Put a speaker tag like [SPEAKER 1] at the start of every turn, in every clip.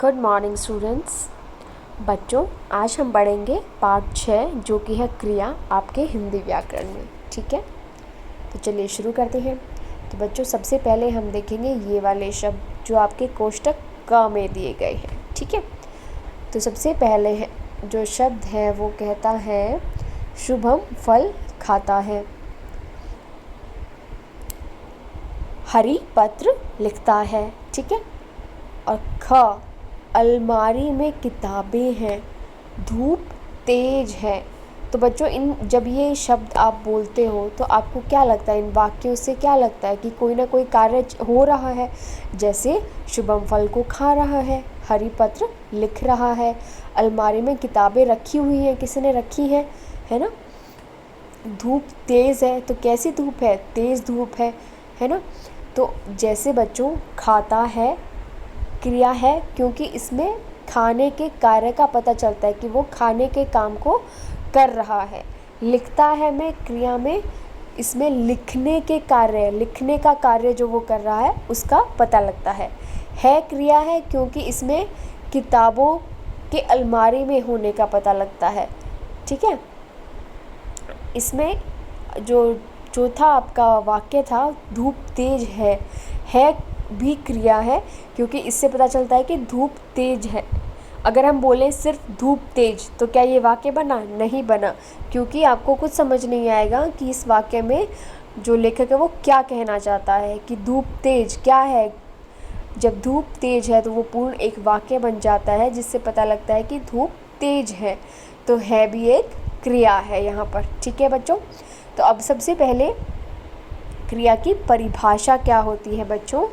[SPEAKER 1] Good morning students. बच्चों, आज हम पढ़ेंगे पार्ट 6 जो कि है क्रिया आपके हिंदी व्याकरण में। ठीक है, तो चलिए शुरू करते हैं। तो बच्चों, सबसे पहले हम देखेंगे ये वाले शब्द जो आपके कोष्टक क में दिए गए हैं। ठीक है, तो सबसे पहले है जो शब्द है वो कहता है शुभम फल खाता है। हरी पत्र लिखता है। ठीक है, और ख अलमारी में किताबें हैं। धूप तेज है। तो बच्चों, जब ये शब्द आप बोलते हो तो आपको क्या लगता है, इन वाक्यों से क्या लगता है कि कोई ना कोई कार्य हो रहा है। जैसे शुभम फल को खा रहा है, हरी पत्र लिख रहा है, अलमारी में किताबें रखी हुई हैं, किसी ने रखी हैं, है ना। धूप तेज़ है, तो कैसी धूप है, तेज़ धूप है ना। तो जैसे बच्चों खाता है क्रिया है, क्योंकि इसमें खाने के कार्य का पता चलता है कि वो खाने के काम को कर रहा है। लिखता है में क्रिया में इसमें लिखने के कार्य, लिखने का कार्य जो वो कर रहा है उसका पता लगता है क्रिया है, क्योंकि इसमें किताबों के अलमारी में होने का पता लगता है। ठीक है, इसमें जो चौथा आपका वाक्य था धूप तेज है भी क्रिया है, क्योंकि इससे पता चलता है कि धूप तेज है। अगर हम बोलें सिर्फ धूप तेज तो क्या ये वाक्य बना? नहीं बना, क्योंकि आपको कुछ समझ नहीं आएगा कि इस वाक्य में जो लेखक है वो क्या कहना चाहता है कि धूप तेज क्या है। जब धूप तेज है तो वो पूर्ण एक वाक्य बन जाता है, जिससे पता लगता है कि धूप तेज है। तो है भी एक क्रिया है यहाँ पर। ठीक है बच्चों, तो अब सबसे पहले क्रिया की परिभाषा क्या होती है बच्चों।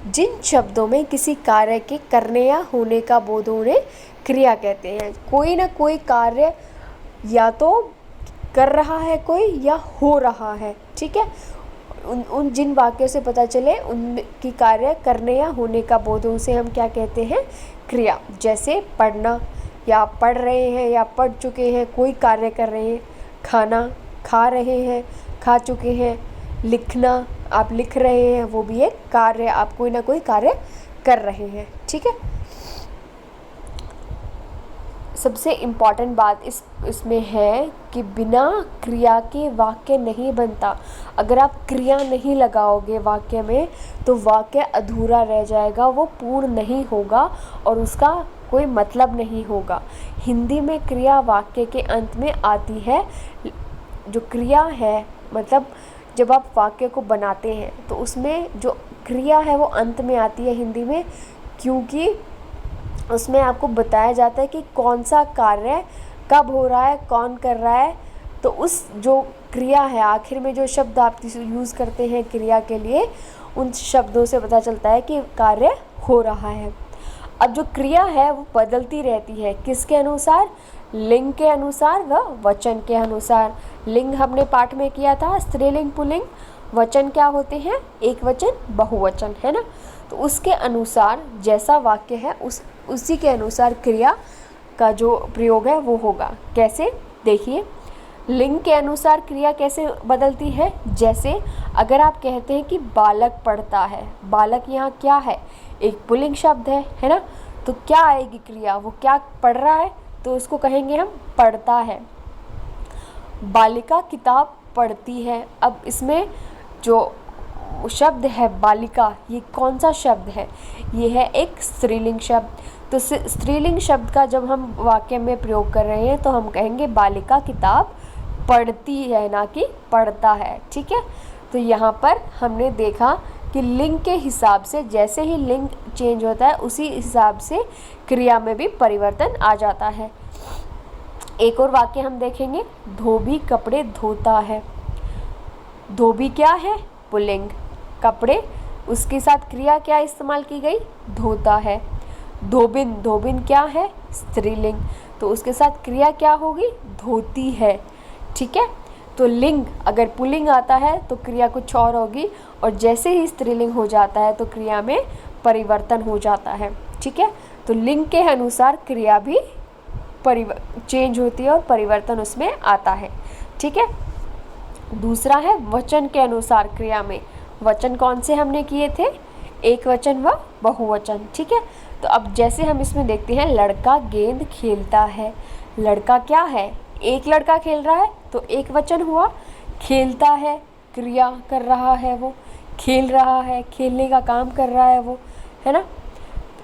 [SPEAKER 1] जिन शब्दों में किसी कार्य के करने या होने का बोध हो उन्हें क्रिया कहते हैं। कोई ना कोई कार्य या तो कर रहा है कोई या हो रहा है। ठीक है, उन जिन वाक्यों से पता चले उनकी कार्य करने या होने का बोध हो उसे हम क्या कहते हैं? क्रिया। जैसे पढ़ना, या पढ़ रहे हैं या पढ़ चुके हैं, कोई कार्य कर रहे हैं। खाना, खा रहे हैं, खा चुके हैं। लिखना, आप लिख रहे हैं, वो भी एक कार्य, आप कोई ना कोई कार्य कर रहे हैं। ठीक है, सबसे इम्पॉर्टेंट बात इसमें है कि बिना क्रिया के वाक्य नहीं बनता। अगर आप क्रिया नहीं लगाओगे वाक्य में तो वाक्य अधूरा रह जाएगा, वो पूर्ण नहीं होगा और उसका कोई मतलब नहीं होगा। हिंदी में क्रिया वाक्य के अंत में आती है। जो क्रिया है मतलब जब आप वाक्य को बनाते हैं तो उसमें जो क्रिया है वो अंत में आती है हिंदी में, क्योंकि उसमें आपको बताया जाता है कि कौन सा कार्य कब हो रहा है, कौन कर रहा है। तो उस जो क्रिया है आखिर में जो शब्द आप यूज़ करते हैं क्रिया के लिए, उन शब्दों से पता चलता है कि कार्य हो रहा है। अब जो क्रिया है वो बदलती रहती है, किसके अनुसार? लिंग के अनुसार व वचन के अनुसार। लिंग हमने पाठ में किया था, स्त्रीलिंग पुल्लिंग। वचन क्या होते हैं? एक वचन बहुवचन, है ना। तो उसके अनुसार जैसा वाक्य है उसी के अनुसार क्रिया का जो प्रयोग है वो होगा। कैसे? देखिए, लिंग के अनुसार क्रिया कैसे बदलती है। जैसे अगर आप कहते हैं कि बालक पढ़ता है, बालक यहाँ क्या है? एक पुल्लिंग शब्द है ना। तो क्या आएगी क्रिया? वो क्या पढ़ रहा है, तो उसको कहेंगे हम पढ़ता है। बालिका किताब पढ़ती है। अब इसमें जो शब्द है बालिका, ये कौन सा शब्द है? ये है एक स्त्रीलिंग शब्द। तो स्त्रीलिंग शब्द का जब हम वाक्य में प्रयोग कर रहे हैं तो हम कहेंगे बालिका किताब पढ़ती है, ना कि पढ़ता है। ठीक है, तो यहाँ पर हमने देखा कि लिंग के हिसाब से जैसे ही लिंग चेंज होता है उसी हिसाब से क्रिया में भी परिवर्तन आ जाता है। एक और वाक्य हम देखेंगे, धोबी कपड़े धोता है। धोबी क्या है? पुल्लिंग। कपड़े, उसके साथ क्रिया क्या इस्तेमाल की गई? धोता है। धोबिन, धोबिन क्या है? स्त्रीलिंग। तो उसके साथ क्रिया क्या होगी? धोती है। ठीक है, तो लिंग अगर पुल्लिंग आता है तो क्रिया कुछ और होगी, और जैसे ही स्त्रीलिंग हो जाता है तो क्रिया में परिवर्तन हो जाता है। ठीक है, तो लिंग के अनुसार क्रिया भी चेंज होती है और परिवर्तन उसमें आता है। ठीक है, दूसरा है वचन के अनुसार क्रिया में। वचन कौन से हमने किए थे? एक वचन व बहुवचन। ठीक है, तो अब जैसे हम इसमें देखते हैं, लड़का गेंद खेलता है। लड़का क्या है, एक लड़का खेल रहा है तो एक वचन हुआ। खेलता है क्रिया कर रहा है, वो खेल रहा है, खेलने का काम कर रहा है वो, है ना।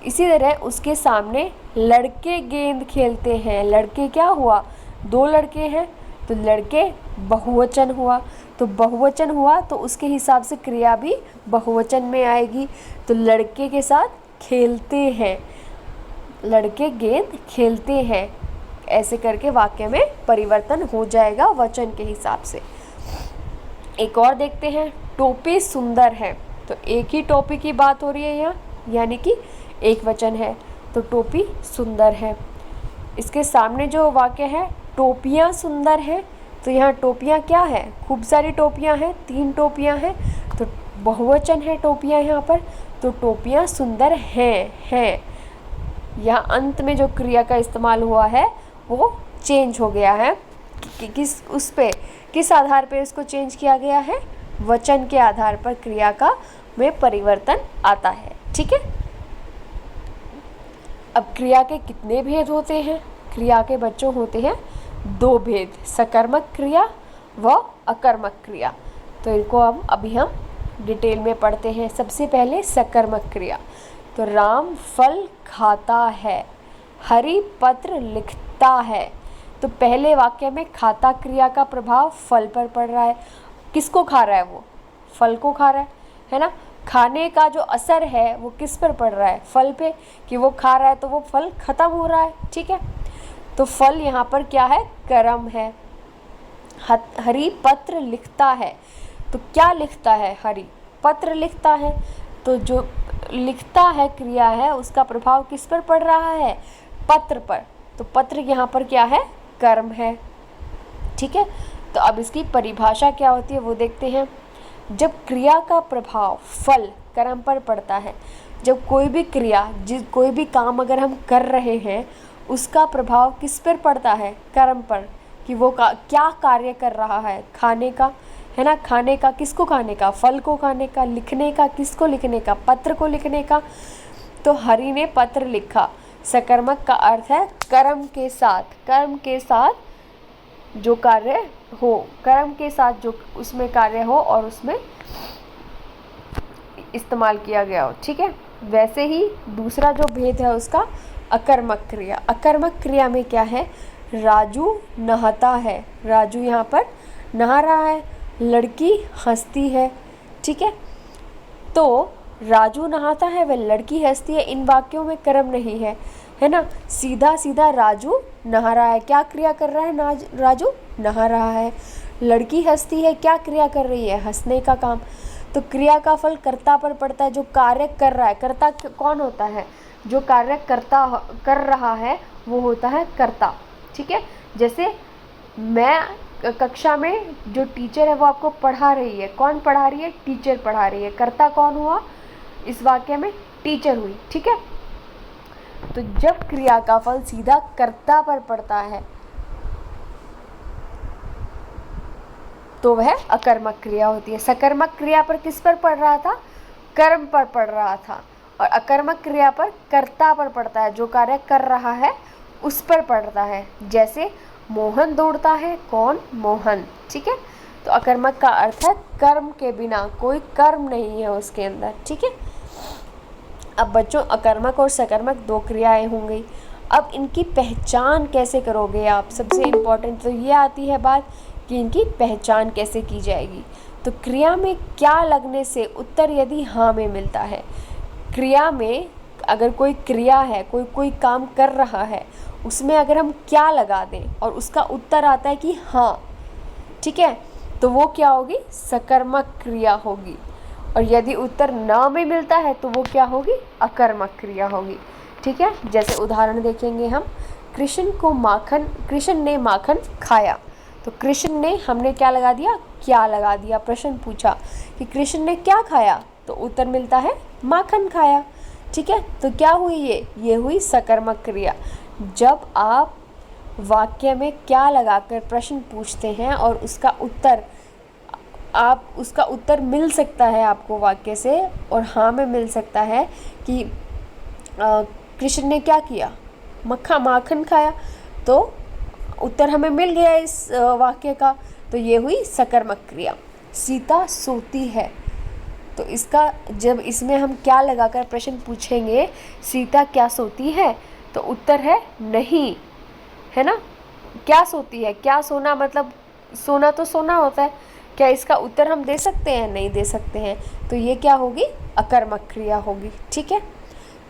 [SPEAKER 1] इसी तरह उसके सामने लड़के गेंद खेलते हैं। लड़के क्या हुआ, दो लड़के हैं तो लड़के बहुवचन हुआ। तो बहुवचन हुआ तो उसके हिसाब से क्रिया भी बहुवचन में आएगी। तो लड़के के साथ खेलते हैं, लड़के गेंद खेलते हैं, ऐसे करके वाक्य में परिवर्तन हो जाएगा वचन के हिसाब से। एक और देखते हैं, टोपी सुंदर है। तो एक ही टोपी की बात हो रही है यहाँ, यानी कि एक वचन है, तो टोपी सुंदर है। इसके सामने जो वाक्य है, टोपियाँ सुंदर हैं, तो यहाँ टोपियाँ क्या है, खूब सारी टोपियाँ हैं, 3 टोपियाँ हैं, तो बहुवचन है टोपियाँ यहाँ पर। तो टोपियाँ सुंदर हैं। यहाँ अंत में जो क्रिया का इस्तेमाल हुआ है वो चेंज हो गया है। किस आधार पे इसको चेंज किया गया है, वचन के आधार पर क्रिया का में परिवर्तन आता है। ठीक है। अब क्रिया के कितने भेद होते हैं, क्रिया के बच्चों होते हैं 2 भेद, सकर्मक क्रिया व अकर्मक क्रिया। तो इनको अभी हम डिटेल में पढ़ते हैं। सबसे पहले सकर्मक क्रिया। तो राम फल खाता है, हरि पत्र लिखता है। तो पहले वाक्य में खाता क्रिया का प्रभाव फल पर पड़ रहा है। किसको खा रहा है, वो फल को खा रहा है ना। खाने का जो असर है वो किस पर पड़ रहा है, फल पे, कि वो खा रहा है तो वो फल खत्म हो रहा है। ठीक है। तो फल यहाँ पर क्या है, कर्म है। हरि पत्र लिखता है, तो क्या लिखता है, हरि पत्र लिखता है। तो जो लिखता है क्रिया है उसका प्रभाव किस पर पड़ रहा है, पत्र पर। तो पत्र यहाँ पर क्या है, कर्म है। ठीक है। तो अब इसकी परिभाषा क्या होती है वो देखते हैं। जब क्रिया का प्रभाव फल कर्म पर पड़ता है, जब कोई भी क्रिया, कोई भी काम अगर हम कर रहे हैं उसका प्रभाव किस पर पड़ता है, कर्म पर, कि वो क्या कार्य कर रहा है, खाने का, है ना। खाने का, किसको खाने का, फल को खाने का। लिखने का, किसको लिखने का, पत्र को लिखने का। तो हरि ने पत्र लिखा। सकर्मक का अर्थ है कर्म के साथ जो कार्य हो, कर्म के साथ जो उसमें कार्य हो और उसमें इस्तेमाल किया गया हो। ठीक है। वैसे ही दूसरा जो भेद है उसका अकर्मक क्रिया। अकर्मक क्रिया में क्या है, राजू नहाता है। राजू यहाँ पर नहा रहा है, लड़की हंसती है। ठीक है। तो राजू नहाता है व लड़की हंसती है, इन वाक्यों में कर्म नहीं है ना। सीधा सीधा राजू नहा रहा है, क्या क्रिया कर रहा है, राजू नहा रहा है। लड़की हंसती है, क्या क्रिया कर रही है, हंसने का काम। तो क्रिया का फल कर्ता पर पड़ता है, जो कार्य कर रहा है। कर्ता कौन होता है, जो कार्य कर रहा है वो होता है कर्ता। ठीक है। जैसे मैं कक्षा में, जो टीचर है वो आपको पढ़ा रही है, कौन पढ़ा रही है, टीचर पढ़ा रही है। कर्ता कौन हुआ इस वाक्य में, टीचर हुई। ठीक है। तो जब क्रिया का फल सीधा कर्ता पर पड़ता है तो वह अकर्मक क्रिया होती है। सकर्मक क्रिया पर किस पर पड़ रहा था, कर्म पर पड़ रहा था, और अकर्मक क्रिया पर कर्ता पर पड़ता है, जो कार्य कर रहा है उस पर पड़ता है। जैसे मोहन दौड़ता है, कौन, मोहन। ठीक है। तो अकर्मक का अर्थ है कर्म के बिना, कोई कर्म नहीं है उसके अंदर। ठीक है। अब बच्चों, अकर्मक और सकर्मक 2 क्रियाएं होंगी। अब इनकी पहचान कैसे करोगे आप, सबसे इम्पोर्टेंट तो ये आती है बात कि इनकी पहचान कैसे की जाएगी। तो क्रिया में क्या लगने से उत्तर यदि हाँ में मिलता है, क्रिया में अगर कोई क्रिया है, कोई काम कर रहा है, उसमें अगर हम क्या लगा दें और उसका उत्तर आता है कि हाँ, ठीक है, तो वो क्या होगी, सकर्मक क्रिया होगी। और यदि उत्तर न में मिलता है तो वो क्या होगी, अकर्मक क्रिया होगी। ठीक है। जैसे उदाहरण देखेंगे हम, कृष्ण ने माखन खाया। तो कृष्ण ने, हमने क्या लगा दिया, क्या लगा दिया। प्रश्न पूछा कि कृष्ण ने क्या खाया, तो उत्तर मिलता है माखन खाया। ठीक है। तो क्या हुई, ये हुई सकर्मक क्रिया। जब आप वाक्य में क्या लगाकर प्रश्न पूछते हैं और उसका उत्तर मिल सकता है आपको वाक्य से, और हाँ में मिल सकता है कि कृष्ण ने क्या किया, माखन खाया। तो उत्तर हमें मिल गया इस वाक्य का। तो ये हुई सकर्मक क्रिया। सीता सोती है, तो इसका जब इसमें हम क्या लगाकर प्रश्न पूछेंगे, सीता क्या सोती है, तो उत्तर है नहीं, है ना। क्या सोती है, क्या सोना मतलब सोना तो सोना होता है। क्या इसका उत्तर हम दे सकते हैं, नहीं दे सकते हैं। तो ये क्या होगी, अकर्मक क्रिया होगी। ठीक है,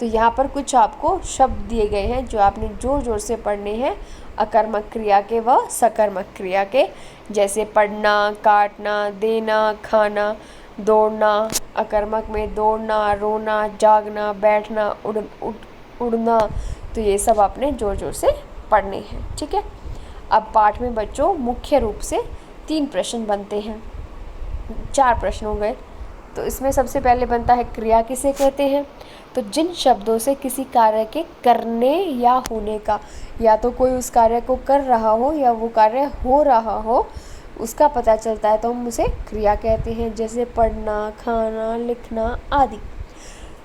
[SPEAKER 1] तो यहाँ पर कुछ आपको शब्द दिए गए हैं जो आपने जोर जोर से पढ़ने हैं, अकर्मक क्रिया के व सकर्मक क्रिया के। जैसे पढ़ना, काटना, देना, खाना, दौड़ना। अकर्मक में दौड़ना, रोना, जागना, बैठना, उड़ना। तो ये सब आपने जोर जोर से पढ़ने हैं। ठीक है, अब पाठ में बच्चों मुख्य रूप से 3 प्रश्न बनते हैं, 4 प्रश्न हो गए। तो इसमें सबसे पहले बनता है क्रिया किसे कहते हैं। तो जिन शब्दों से किसी कार्य के करने या होने का, या तो कोई उस कार्य को कर रहा हो या वो कार्य हो रहा हो, उसका पता चलता है तो हम उसे क्रिया कहते हैं। जैसे पढ़ना, खाना, लिखना आदि।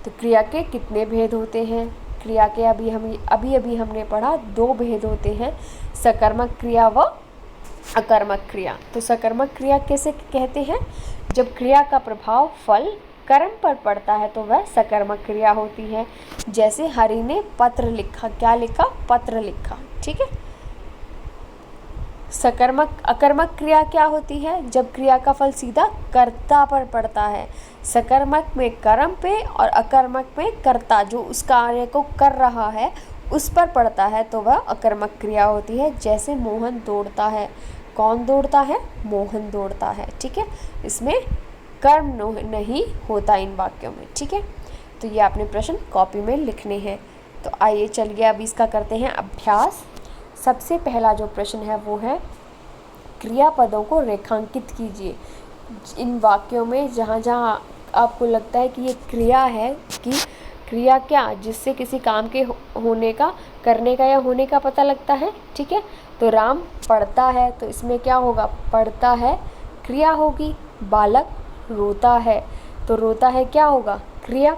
[SPEAKER 1] तो क्रिया के कितने भेद होते हैं, क्रिया के अभी हमने पढ़ा 2 भेद होते हैं, सकर्मक क्रिया व अकर्मक क्रिया। तो सकर्मक क्रिया कैसे कहते हैं, जब क्रिया का प्रभाव फल कर्म पर पड़ता है तो वह सकर्मक क्रिया होती है। जैसे हरि ने पत्र लिखा, क्या लिखा, पत्र लिखा। ठीक है, अकर्मक क्रिया क्या होती है, जब क्रिया का फल सीधा कर्ता पर पड़ता है। सकर्मक में कर्म पे और अकर्मक में कर्ता, जो उस कार्य को कर रहा है उस पर पड़ता है, तो वह अकर्मक क्रिया होती है। जैसे मोहन दौड़ता है, कौन दौड़ता है, मोहन दौड़ता है। ठीक है, इसमें कर्म नहीं होता इन वाक्यों में। ठीक है, तो ये आपने प्रश्न कॉपी में लिखने हैं। तो आइए चलिए अब इसका करते हैं अभ्यास। सबसे पहला जो प्रश्न है वो है, क्रियापदों को रेखांकित कीजिए। इन वाक्यों में जहाँ जहाँ आपको लगता है कि ये क्रिया है, कि क्रिया क्या, जिससे किसी काम के होने का, करने का या होने का पता लगता है। ठीक है, तो राम पढ़ता है, तो इसमें क्या होगा, पढ़ता है क्रिया होगी। बालक रोता है, तो रोता है क्या होगा, क्रिया।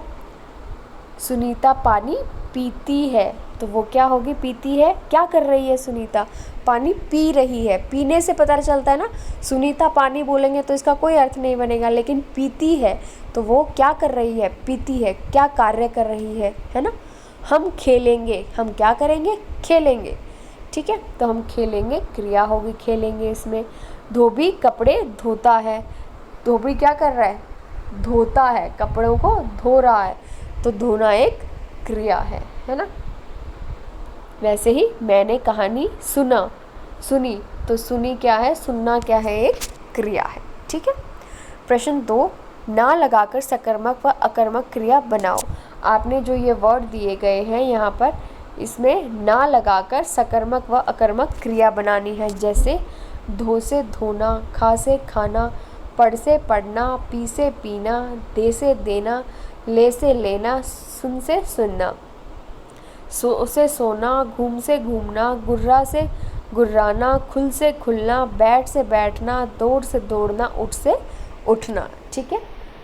[SPEAKER 1] सुनीता पानी पीती है, तो वो क्या होगी, पीती है। क्या कर रही है सुनीता, पानी पी रही है। पीने से पता चलता है ना, सुनीता पानी बोलेंगे तो इसका कोई अर्थ नहीं बनेगा, लेकिन पीती है तो वो क्या कर रही है, पीती है, क्या कार्य कर रही है ना। हम खेलेंगे, हम क्या करेंगे, खेलेंगे। ठीक है, तो हम खेलेंगे क्रिया होगी, खेलेंगे इसमें। धोबी कपड़े धोता है, धोबी क्या कर रहा है, धोता है, कपड़ों को धो रहा है, तो धोना एक क्रिया है ना। वैसे ही मैंने कहानी सुनी, तो सुनी क्या है, सुनना क्या है, एक क्रिया है। ठीक है, प्रश्न 2, ना लगाकर सकर्मक व अकर्मक क्रिया बनाओ। आपने जो ये वर्ड दिए गए हैं यहाँ पर, इसमें ना लगाकर सकर्मक व अकर्मक क्रिया बनानी है। जैसे धो से धोना, खा से खाना, पढ़ से पढ़ना, पी से पीना, दे से देना, ले से लेना, सुन से सुनना, सो से सोना, घूम से घूमना, गुर्रा से गुर्राना, खुल से खुलना, बैठ से बैठना, दौड़ से दौड़ना, उठ से उठना। ठीक है,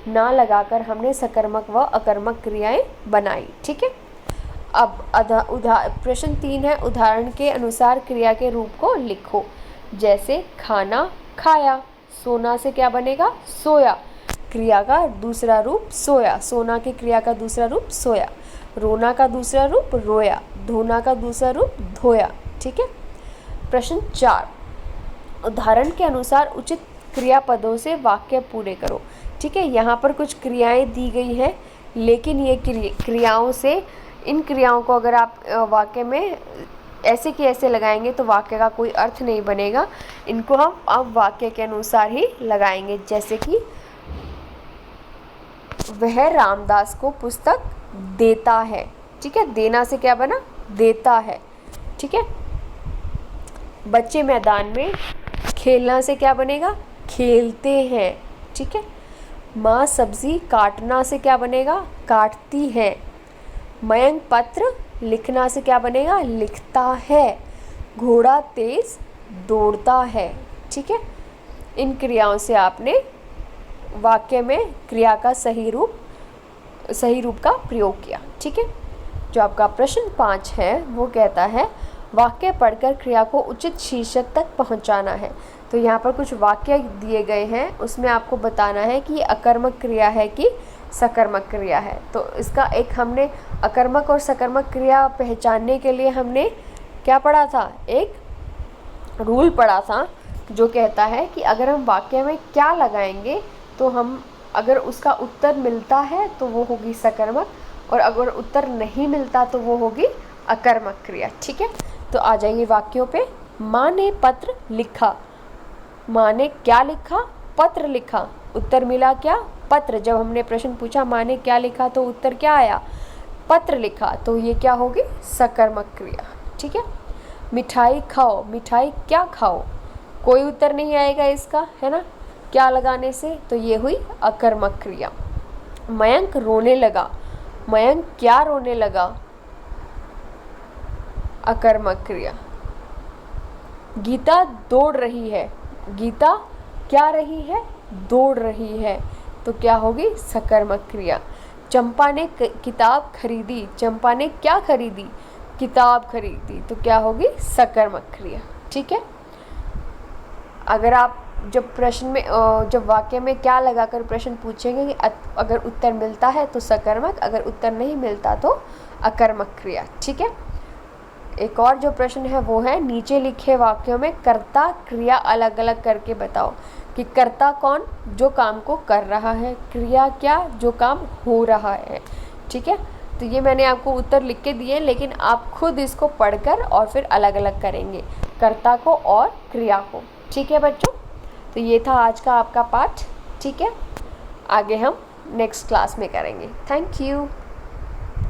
[SPEAKER 1] ना लगाकर हमने सकर्मक व अकर्मक क्रियाएं बनाई। ठीक है, अब प्रश्न 3 है, उदाहरण के अनुसार क्रिया के रूप को लिखो। जैसे खाना खाया, सोना से क्या बनेगा, सोया, क्रिया का दूसरा रूप सोया, सोना की क्रिया का दूसरा रूप सोया। रोना का दूसरा रूप रोया, धोना का दूसरा रूप धोया। ठीक है, प्रश्न 4, उदाहरण के अनुसार उचित क्रियापदों से वाक्य पूरे करो। ठीक है, यहाँ पर कुछ क्रियाएं दी गई हैं, लेकिन ये क्रियाओं से, इन क्रियाओं को अगर आप वाक्य में ऐसे कि ऐसे लगाएंगे तो वाक्य का कोई अर्थ नहीं बनेगा। इनको हम अब वाक्य के अनुसार ही लगाएंगे। जैसे कि वह रामदास को पुस्तक देता है। ठीक है, देना से क्या बना, देता है। ठीक है, बच्चे मैदान में, खेलना से क्या बनेगा, खेलते हैं। ठीक है, माँ सब्जी काटना से क्या बनेगा, काटती है। मयंक पत्र लिखना से क्या बनेगा, लिखता है। घोड़ा तेज दौड़ता है। ठीक है, इन क्रियाओं से आपने वाक्य में क्रिया का सही रूप का प्रयोग किया। ठीक है, जो आपका प्रश्न 5 है वो कहता है वाक्य पढ़कर क्रिया को उचित शीर्षक तक पहुंचाना है। तो यहाँ पर कुछ वाक्य दिए गए हैं, उसमें आपको बताना है कि ये अकर्मक क्रिया है कि सकर्मक क्रिया है। तो इसका एक हमने अकर्मक और सकर्मक क्रिया पहचानने के लिए हमने क्या पढ़ा था, एक रूल पढ़ा था जो कहता है कि अगर हम वाक्य में क्या लगाएंगे तो हम अगर उसका उत्तर मिलता है तो वो होगी सकर्मक, और अगर उत्तर नहीं मिलता तो वो होगी अकर्मक क्रिया। ठीक है, तो आ जाइए वाक्यों पे। माँ ने पत्र लिखा। माँ ने क्या लिखा, पत्र लिखा। उत्तर मिला क्या, पत्र। जब हमने प्रश्न पूछा माँ ने क्या लिखा तो उत्तर क्या आया, पत्र लिखा। तो ये क्या होगी, सकर्मक क्रिया। ठीक है। मिठाई खाओ। मिठाई क्या खाओ, कोई उत्तर नहीं आएगा इसका, है ना, क्या लगाने से, तो ये हुई अकर्मक क्रिया। मयंक रोने लगा। मयंक क्या रोने लगा, अकर्मक क्रिया। गीता दौड़ रही है। गीता क्या रही है, दौड़ रही है, तो क्या होगी, सकर्मक क्रिया। चंपा ने किताब खरीदी। चंपा ने क्या खरीदी, किताब खरीदी, तो क्या होगी, सकर्मक क्रिया। ठीक है। अगर आप जब प्रश्न में जब वाक्य में क्या लगाकर प्रश्न पूछेंगे कि अगर उत्तर मिलता है तो सकर्मक, अगर उत्तर नहीं मिलता तो अकर्मक क्रिया। ठीक है। एक और जो प्रश्न है वो है नीचे लिखे वाक्यों में कर्ता क्रिया अलग अलग करके बताओ कि कर्ता कौन, जो काम को कर रहा है, क्रिया क्या, जो काम हो रहा है। ठीक है। तो ये मैंने आपको उत्तर लिख के दिए, लेकिन आप खुद इसको पढ़कर और फिर अलग अलग करेंगे कर्ता को और क्रिया को। ठीक है बच्चों, तो ये था आज का आपका पाठ। ठीक है, आगे हम नेक्स्ट क्लास में करेंगे। Thank you.